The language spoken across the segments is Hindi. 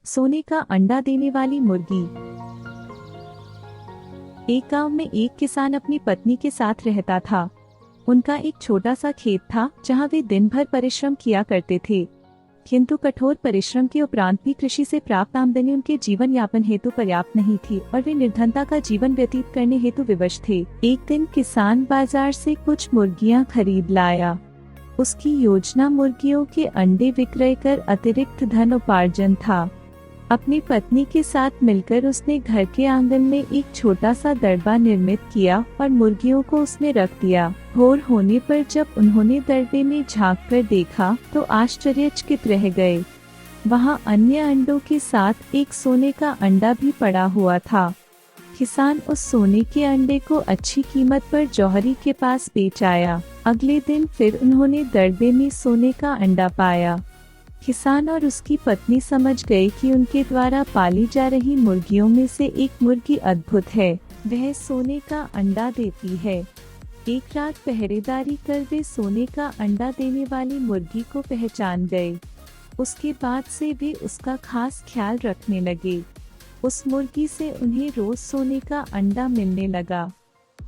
सोने का अंडा देने वाली मुर्गी। एक गांव में एक किसान अपनी पत्नी के साथ रहता था। उनका एक छोटा सा खेत था जहां वे दिन भर परिश्रम किया करते थे। किंतु कठोर परिश्रम के उपरांत भी कृषि से प्राप्त आमदनी उनके जीवन यापन हेतु पर्याप्त नहीं थी और वे निर्धनता का जीवन व्यतीत करने हेतु विवश थे। एक दिन किसान बाजार से कुछ मुर्गियां खरीद लाया। उसकी योजना मुर्गियों के अंडे विक्रय कर अतिरिक्त धन उपार्जन था। अपनी पत्नी के साथ मिलकर उसने घर के आंगन में एक छोटा सा दड़बा निर्मित किया और मुर्गियों को उसमें रख दिया। भोर होने पर जब उन्होंने दड़बे में झांक कर देखा तो आश्चर्यचकित रह गए। वहां अन्य अंडों के साथ एक सोने का अंडा भी पड़ा हुआ था। किसान उस सोने के अंडे को अच्छी कीमत पर जौहरी के पास बेच आया। अगले दिन फिर उन्होंने दड़बे में सोने का अंडा पाया। किसान और उसकी पत्नी समझ गए कि उनके द्वारा पाली जा रही मुर्गियों में से एक मुर्गी अद्भुत है, वह सोने का अंडा देती है। एक रात पहरेदारी कर वे सोने का अंडा देने वाली मुर्गी को पहचान गए। उसके बाद से वे उसका खास ख्याल रखने लगे। उस मुर्गी से उन्हें रोज सोने का अंडा मिलने लगा।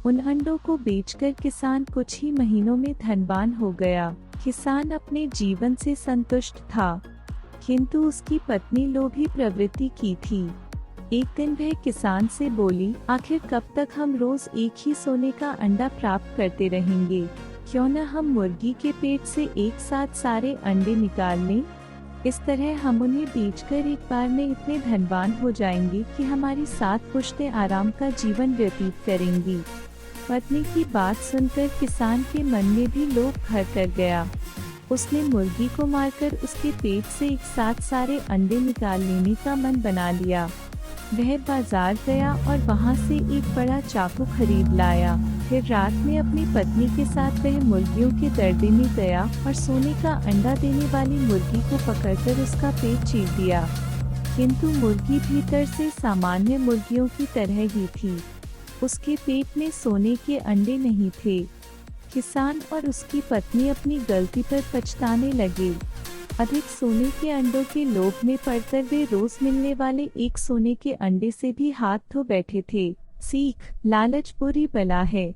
उन अंडों को बेचकर किसान कुछ ही महीनों में धनवान हो गया। किसान अपने जीवन से संतुष्ट था, किंतु उसकी पत्नी लोभी प्रवृत्ति की थी। एक दिन वह किसान से बोली, आखिर कब तक हम रोज एक ही सोने का अंडा प्राप्त करते रहेंगे? क्यों न हम मुर्गी के पेट से एक साथ सारे अंडे निकाल लें? इस तरह हम उन्हें बेचकर एक बार में इतने धनवान हो जाएंगे कि हमारी 7 पुश्तें आराम का जीवन व्यतीत करेंगी। पत्नी की बात सुनकर किसान के मन में भी लोभ घर कर गया। उसने मुर्गी को मारकर उसके पेट से एक साथ सारे अंडे निकाल लेने का मन बना लिया। वह बाजार गया और वहां से एक बड़ा चाकू खरीद लाया। फिर रात में अपनी पत्नी के साथ वह मुर्गियों के दड़बे में गया और सोने का अंडा देने वाली मुर्गी को पकड़कर उसका पेट चीर दिया। किंतु मुर्गी भीतर से सामान्य मुर्गियों की तरह ही थी। उसके पेट में सोने के अंडे नहीं थे। किसान और उसकी पत्नी अपनी गलती पर पछताने लगे। अधिक सोने के अंडों के लोभ में पड़कर वे रोज मिलने वाले एक सोने के अंडे से भी हाथ धो बैठे थे। सीख, लालच बुरी बला है।